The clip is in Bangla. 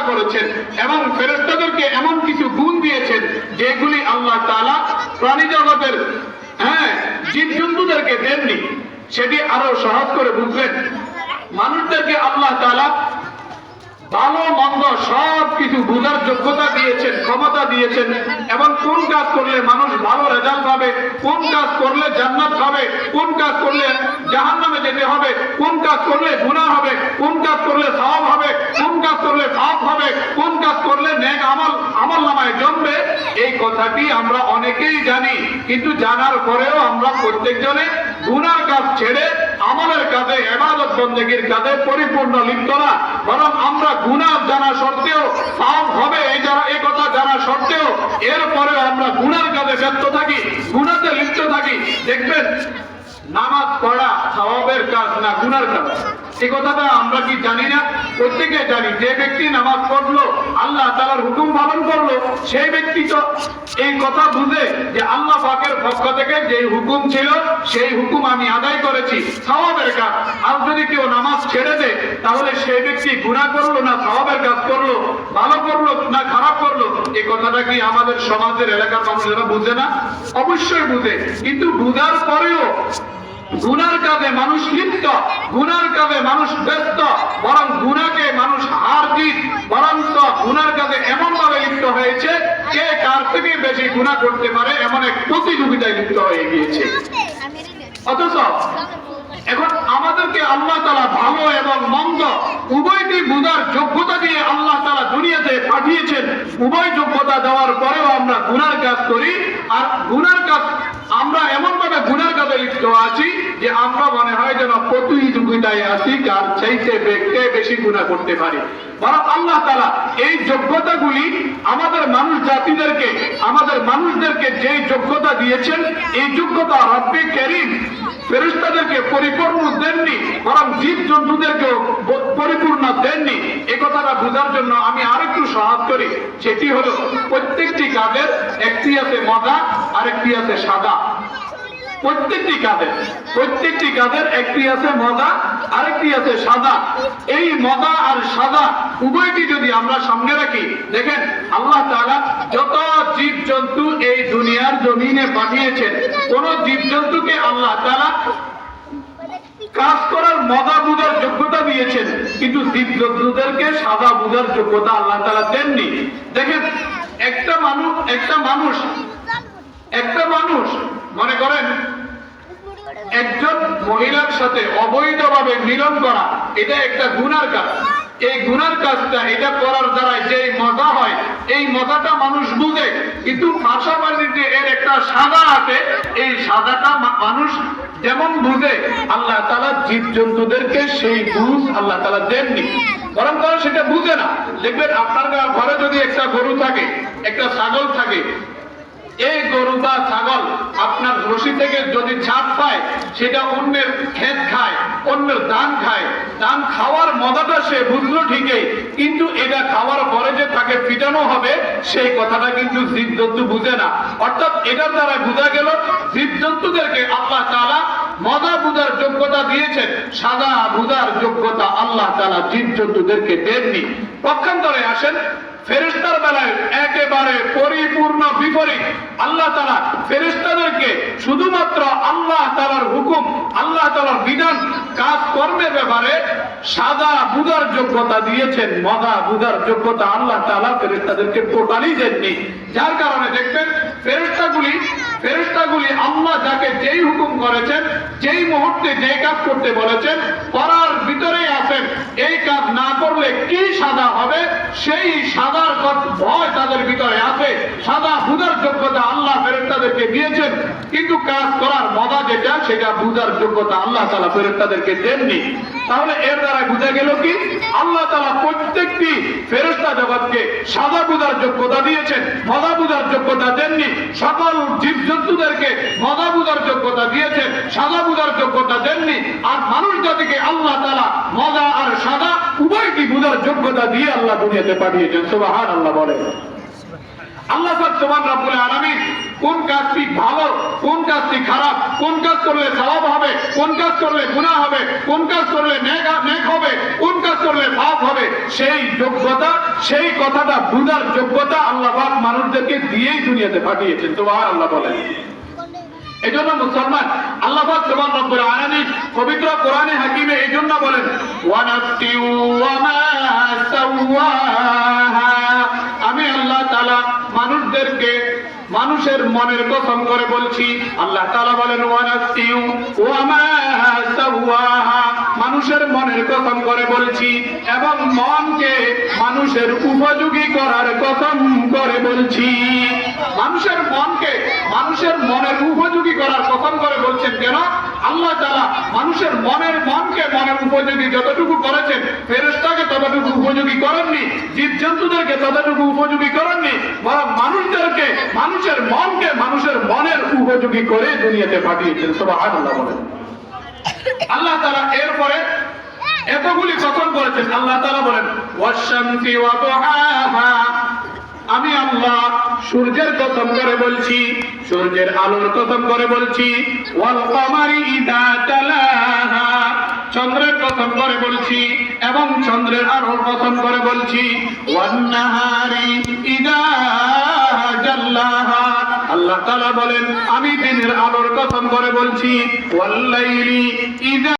করেছেন এবং ফেরেশতাদেরকে এমন কিছু গুণ দিয়েছেন যেগুলি আল্লাহ তাআলা প্রাণী জগতের জীবজন্তুদেরকে দেননি। সেটি আরো সহজ করে বুঝবেন। মানুষদেরকে আল্লাহ তাআলা ভালো মন্দ সব কিছু বুঝার যোগ্যতা দিয়েছেন, ক্ষমতা দিয়েছেন এবং কোন কাজ করলে মানুষ ভালো রেজাল্ট পাবে, কোন কাজ করলে জান্নাত পাবে, কোন কাজ করলে জাহান্নামে যেতে হবে, কোন কাজ করলে গুনাহ হবে, কোন কাজ করলে সওয়াব হবে, কোন কাজ করলে পাপ হবে, কোন কাজ করলে নেক আমল নামায় জমবে। এই কথাটি আমরা অনেকেই জানি, কিন্তু জানার পরেও আমরা প্রত্যেকজনে গুনার কাজ ছেড়ে আমলের কাজে, ইবাদত বন্দেগীর কাজে পরিপূর্ণ লিপ্ত না, বরং আমরা গুনাহ জানা সত্ত্বেও, পাপ হবে এই কথা জানা সত্ত্বেও এরপরেও আমরা গুনার কাজে ব্যস্ত থাকি, গুনাতে লিপ্ত থাকি। দেখবেন নামাজ পড়া সওয়াবের কাজ না গুনার কাজ, এই কথাটা আমরা কি জানি না? প্রত্যেকে জানি। যে ব্যক্তি নামাজ পড়লো, আল্লাহ তাআলার হুকুম পালন করলো, সেই ব্যক্তি তো এই কথা বুঝে যে আল্লাহ পাকের পক্ষ থেকে যে হুকুম ছিল সেই হুকুম আমি আদায় করেছি, সওয়াবের কাজ। আর যদি কেউ নামাজ ছেড়ে দেয় তাহলে সেই ব্যক্তি গুনাহ করলো না সওয়াবের কাজ করলো, ভালো করলো না খারাপ করলো? এই কথাটা কি আমাদের সমাজের এলাকার মানুষেরা বুঝে না? অবশ্যই বুঝে, কিন্তু বুঝার পরেও গুনার কাজে মানুষ লিপ্ত, গুনার কাজে মানুষ ব্যস্ত, বরং গুনাকে মানুষ হার জিত, বরং গুনার কাজে এমন ভাবে লিপ্ত হয়েছে কে কার থেকে বেশি গুনাহ করতে পারে এমন এক প্রতিযোগিতায় লিপ্ত হয়ে গিয়েছে। অথচ এখন আমাদেরকে আল্লাহ তাআলা ভালো এবং মন্দ উভয়টি বুঝার যোগ্যতা দিয়ে আল্লাহ তাআলা দুনিয়াতে পাঠিয়েছেন। উভয় যোগ্যতা দেওয়ার পরেও আমরা গুনার কাজ করি, আর গুনার কাজ আমরা এমন ভাবে গুনার কাজে লিপ্ত আছি যে আমরা মনে হয় যেন প্রতিযোগিতায় আছি কার চাইতে ব্যক্তি বেশি গুনাহ করতে পারে। বরং আল্লাহ তাআলা এই যোগ্যতাগুলি আমাদের মানুষদেরকে যে যোগ্যতা দিয়েছেন, এই যোগ্যতা রব্বে কারীম ফেরেশতাদেরকে পরিপূর্ণ দেননি, বরং জীব জন্তুদেরকেও পরিপূর্ণ দেননি। এই কথাটা বোঝার জন্য আমি আরেকটু সহজ করি। সেটি হলো প্রত্যেকটি কাজের একটি আছে মজা, আরেকটি আছে সাদা। প্রত্যেকটি কাজের একটি আছে মজা, আরেকটি আছে সাদা। এই মজা আর সাদা উভয়টি যদি আমরা সামনে রাখি, দেখেন আল্লাহ তাআলা যত জীবজন্তু এই দুনিয়ার জমিনে পাঠিয়েছেন, কোন জীবজন্তুকে আল্লাহ তাআলা কাজ করার মজা বুঝার যোগ্যতা দিয়েছেন, কিন্তু জীবজন্তুদেরকে সাদা বুঝার যোগ্যতা আল্লাহ তাআলা দেননি। দেখেন একটা মানুষ মনে করেন একজন মহিলার সাথে অবৈধভাবে মিলন করা, এটা একটা গুনার কাজ। এই গুনার কাজটা এটা করার দ্বারা যে মজা হয়, এই মজাটা মানুষ বুঝে, কিন্তু পাশাপাশি যে এর একটা সাজা আছে, এই সাজাটা মানুষ যেমন বুঝে আল্লাহ তাআলা জীবজন্তুদেরকে সেই বুঝ আল্লাহ তাআলা দেননি, বরং তারা সেটা বুঝে না। দেখবেন আপনার ঘরে যদি একটা গরু থাকে, একটা ছাগল থাকে, এই গরু বা ছাগল আপনার রশি থেকে যদি ছাপ পায়, সেটা অন্যের ক্ষেত খায়, অন্যের ধান খায়। ধান খাওয়ার মজাটা সে বুঝলো ঠিকই, কিন্তু এটা খাওয়ার পরে যে তাকে পিটানো হবে সেই কথাটা কিন্তু জীবজন্তু বুঝে না। অর্থাৎ এটার দ্বারা বোঝা গেল জীবজন্তুদেরকে আল্লাহ তাআলা মজা বুঝার যোগ্যতা দিয়েছেন, সাদা বুঝার যোগ্যতা আল্লাহ তাআলা জীবজন্তুদেরকে দেননি। পক্ষান্তরে আসেন ফেরেশতার বেলায় একেবারে পরিপূর্ণ বিপরীত। আল্লাহ তাআলা ফেরেশতাদেরকে শুধুমাত্র আল্লাহ তাআলার হুকুম, আল্লাহ তাআলার বিধান, কাজ কর্মের ব্যাপারে সাদা বুঝার যোগ্যতা দিয়েছেন, মজা বুঝার যোগ্যতা আল্লাহ তাআলা ফেরেশতাদেরকে টোটালি দেননি। যার কারণে দেখবেন ফেরেশতাগুলি আল্লাহ যাকে যেই হুকুম করেছেন, যেই মুহূর্তে যে কাজ করতে বলেছেন, করার ভিতরেই আছেন। এই কাজ না করলে কি সাজা হবে সেই সাজার ভয় তাদের ভিতরে আছে। সাজা বুঝার যোগ্যতা আল্লাহ ফেরেশতাদেরকে দিয়েছেন, কিন্তু কাজ করার মজা যেটা সেটা বুঝার যোগ্যতা আল্লাহ তাআলা ফেরেশতাদেরকে দেননি। তাহলে এর দ্বারা বোঝা গেল কি আল্লাহ তাআলা প্রত্যেকটি ফেরেশতা জগৎকে সাজা বুঝার যোগ্যতা দিয়েছেন, মজা বুঝার যোগ্যতা দেননি। সকল জীবজন্তুদেরকে মজা বুঝার যোগ্যতা দিয়েছেন, সাজা বুঝার যোগ্যতা দেননি। আর মানুষ জাতিকে আল্লাহ তাআলা মজা আর সাজা উভয়টি বুঝার যোগ্যতা দিয়ে আল্লাহ দুনিয়াতে পাঠিয়েছেন। সুবহানাল্লাহ বলেন। আল্লাহ পাক সুবহান রব্বুল আলামিন কোন কাজটি ভালো, কোন কাজটি খারাপ, কোন কাজ করলে সওয়াব হবে, কোন কাজ করলে গুনাহ হবে, কোন কাজ করলে নেক হবে, কোন কাজ করলে পাপ হবে, সেই যোগ্যতা, সেই কথাটা বুঝার যোগ্যতা আল্লাহ পাক মানুষদেরকে দিয়েই দুনিয়াতে পাঠিয়েছেন। সুবহানাল্লাহ বলেন। এজন্য মুসলমান আল্লাহ পাক সুবহান রব্বুল আলামিন পবিত্র কোরআনে হাকিমে এইজন্য বলেন ওয়া নাফসি ওয়া মা সাওয়াহা, আমি আল্লাহ তাআলা মানুষদেরকে মানুষের মনের কসম করে বলছি। আল্লাহ তাআলা বলেন ওয়া নাফসি ওয়া মা সাওয়াহা, মানুষের মনের কসম করে বলছি এবং মনকে মানুষের উপযোগী করার কসম করে বলছি। মানুষের মনকে মানুষের মনের উপযোগী করার কসম করে বলছেন কেন? আল্লাহ তাআলা মানুষের মনকে মনের উপযোগী যতটুকু করেছেন, ফেরেশতাকে ততটুকু উপযোগী করেননি, জীবজন্তুদেরকে ততটুকু উপযোগী করেননি, বরং মানুষদেরকে মানুষের মনকে মানুষের মনের উপযোগী করে দুনিয়াতে পাঠিয়েছেন। সুবহানাল্লাহ বলেন। আল্লাহ তাআলা এরপরে এতগুলি কসম করেছেন। আল্লাহ তাআলা বলেন ওয়াশ-শামসি ওয়া দুহাহা, আমি আল্লাহ সূর্যের কসম করে বলছি, সূর্যের আলোর কসম করে বলছি, ওয়াল কমারি ইযা তালাহা, চন্দ্রের কসম করে বলছি এবং চন্দ্রের আলোর কসম করে বলছি, ওয়ান নাহারি ইযা জাল্লাহা, আল্লাহ তাআলা বলেন আমি দিনের আলোর কসম করে বলছি, ওয়াল লাইলি ইযা